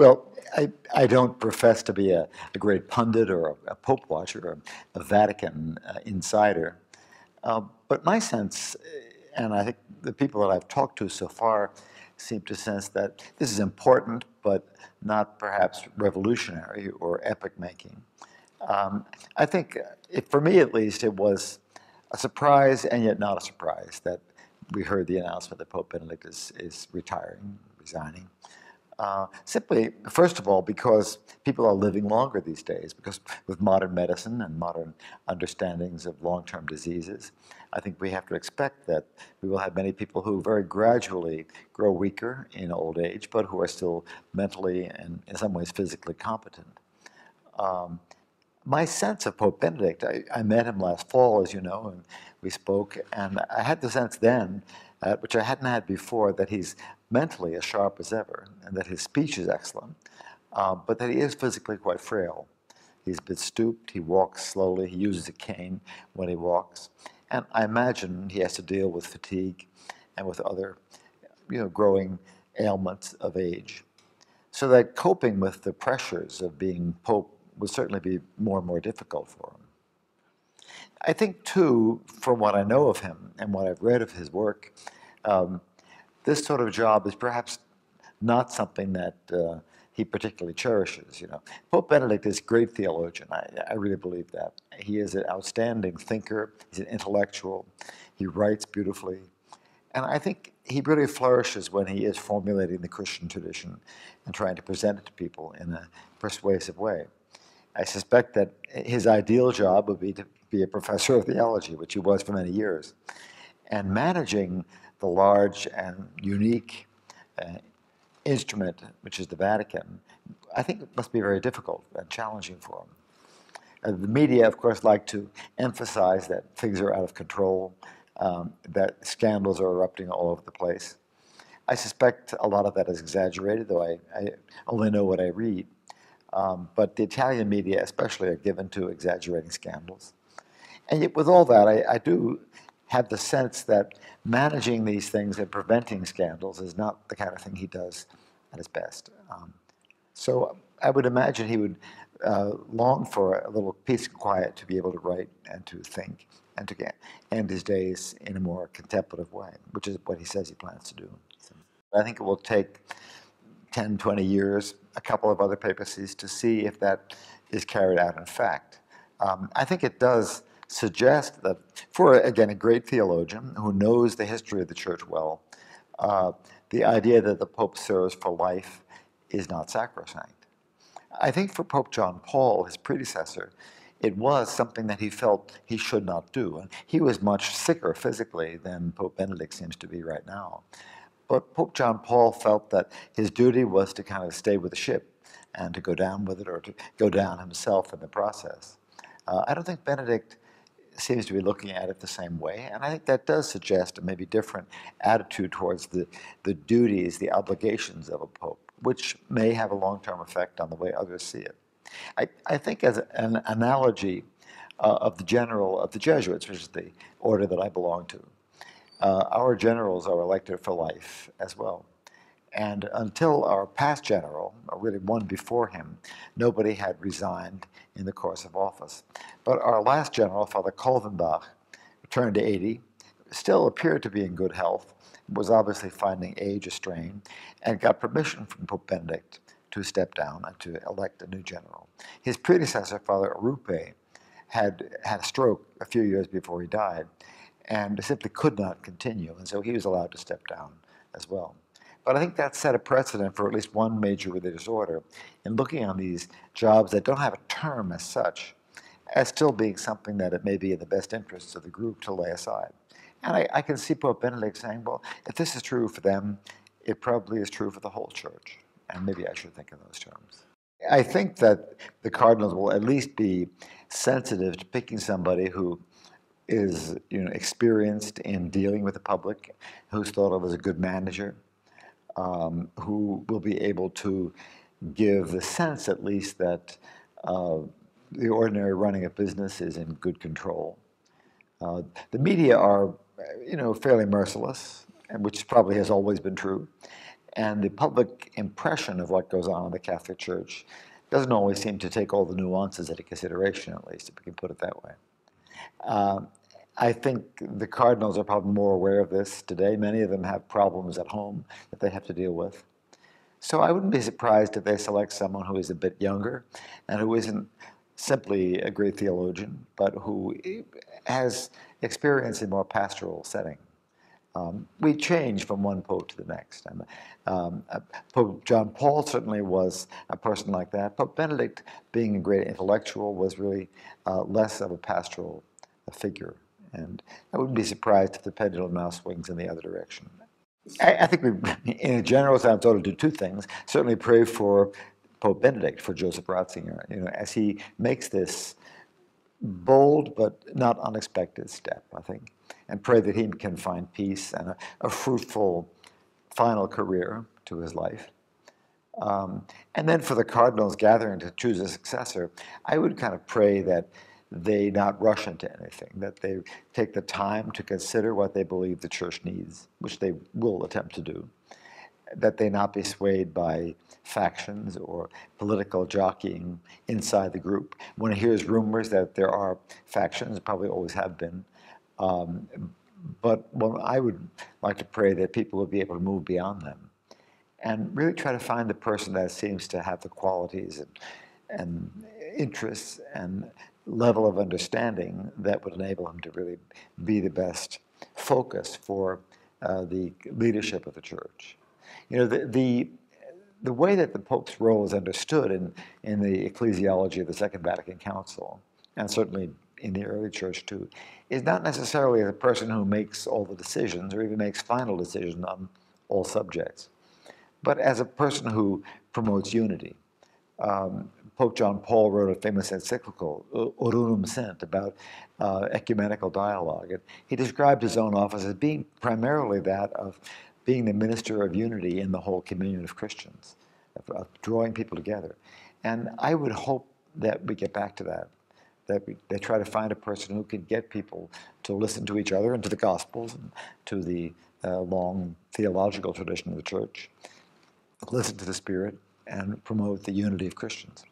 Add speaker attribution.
Speaker 1: Well, I don't profess to be a great pundit or a Pope watcher or a Vatican insider, but my sense, and I think the people that I've talked to so far seem to sense that this is important, but not perhaps revolutionary or epic-making. I think, for me at least, it was a surprise and yet not a surprise that we heard the announcement that Pope Benedict is retiring, resigning. Simply, first of all, because people are living longer these days, because with modern medicine and modern understandings of long-term diseases, I think we have to expect that we will have many people who very gradually grow weaker in old age, but who are still mentally and in some ways physically competent. My sense of Pope Benedict, I met him last fall, as you know, and we spoke, and I had the sense then, which I hadn't had before, that he's mentally as sharp as ever, and that his speech is excellent, but that he is physically quite frail. He's a bit stooped, he walks slowly, he uses a cane when he walks, and I imagine he has to deal with fatigue and with other, growing ailments of age. So that coping with the pressures of being Pope would certainly be more and more difficult for him. I think, too, from what I know of him and what I've read of his work, this sort of job is perhaps not something that he particularly cherishes. Pope Benedict is a great theologian. I really believe that. He is an outstanding thinker. He's an intellectual. He writes beautifully. And I think he really flourishes when he is formulating the Christian tradition and trying to present it to people in a persuasive way. I suspect that his ideal job would be to be a professor of theology, which he was for many years. And managing the large and unique instrument, which is the Vatican, I think it must be very difficult and challenging for him. The media, of course, like to emphasize that things are out of control, that scandals are erupting all over the place. I suspect a lot of that is exaggerated, though I only know what I read. But the Italian media especially are given to exaggerating scandals. And yet with all that, I do have the sense that managing these things and preventing scandals is not the kind of thing he does at his best. So I would imagine he would long for a little peace and quiet to be able to write and to think and to end his days in a more contemplative way, which is what he says he plans to do. So I think it will take 10, 20 years, a couple of other papacies to see if that is carried out in fact. I think it does suggest that for, again, a great theologian who knows the history of the church well, the idea that the Pope serves for life is not sacrosanct. I think for Pope John Paul, his predecessor, it was something that he felt he should not do. And he was much sicker physically than Pope Benedict seems to be right now. But Pope John Paul felt that his duty was to kind of stay with the ship and to go down with it or to go down himself in the process. I don't think Benedict seems to be looking at it the same way, and I think that does suggest a maybe different attitude towards the duties, the obligations of a pope, which may have a long-term effect on the way others see it. I think as an analogy of the Jesuits, which is the order that I belong to, our generals are elected for life as well. And until our past general, or really one before him, nobody had resigned in the course of office. But our last general, Father Kolvenbach, turned 80, still appeared to be in good health, was obviously finding age a strain, and got permission from Pope Benedict to step down and to elect a new general. His predecessor, Father Rupe, had a stroke a few years before he died, and simply could not continue, and so he was allowed to step down as well. But I think that set a precedent for at least one major religious order in looking on these jobs that don't have a term as such, as still being something that it may be in the best interests of the group to lay aside. And I can see Pope Benedict saying, well, if this is true for them, it probably is true for the whole church. And maybe I should think in those terms. I think that the cardinals will at least be sensitive to picking somebody who is experienced in dealing with the public, who's thought of as a good manager, who will be able to give the sense, at least, that the ordinary running of business is in good control. The media are, fairly merciless, and which probably has always been true. And the public impression of what goes on in the Catholic Church doesn't always seem to take all the nuances into consideration, at least, if we can put it that way. I think the cardinals are probably more aware of this today. Many of them have problems at home that they have to deal with. So I wouldn't be surprised if they select someone who is a bit younger and who isn't simply a great theologian, but who has experience in more pastoral setting. We change from one pope to the next. And, Pope John Paul certainly was a person like that. Pope Benedict, being a great intellectual, was really less of a pastoral figure. And I wouldn't be surprised if the pendulum now swings in the other direction. I think we, in a general sense, ought to do two things. Certainly pray for Pope Benedict, for Joseph Ratzinger, as he makes this bold but not unexpected step, I think, and pray that he can find peace and a fruitful final career to his life. And then for the cardinals gathering to choose a successor, I would kind of pray that they not rush into anything, that they take the time to consider what they believe the church needs, which they will attempt to do, that they not be swayed by factions or political jockeying inside the group. One hears rumors that there are factions, probably always have been, but I would like to pray that people will be able to move beyond them and really try to find the person that seems to have the qualities and interests and level of understanding that would enable him to really be the best focus for the leadership of the church. The way that the Pope's role is understood in the ecclesiology of the Second Vatican Council, and certainly in the early church too, is not necessarily the person who makes all the decisions or even makes final decisions on all subjects, but as a person who promotes unity. Pope John Paul wrote a famous encyclical, Orunum Sent, about ecumenical dialogue. And he described his own office as being primarily that of being the minister of unity in the whole communion of Christians, of drawing people together. And I would hope that we get back to that they try to find a person who can get people to listen to each other and to the Gospels and to the long theological tradition of the Church, listen to the Spirit, and promote the unity of Christians.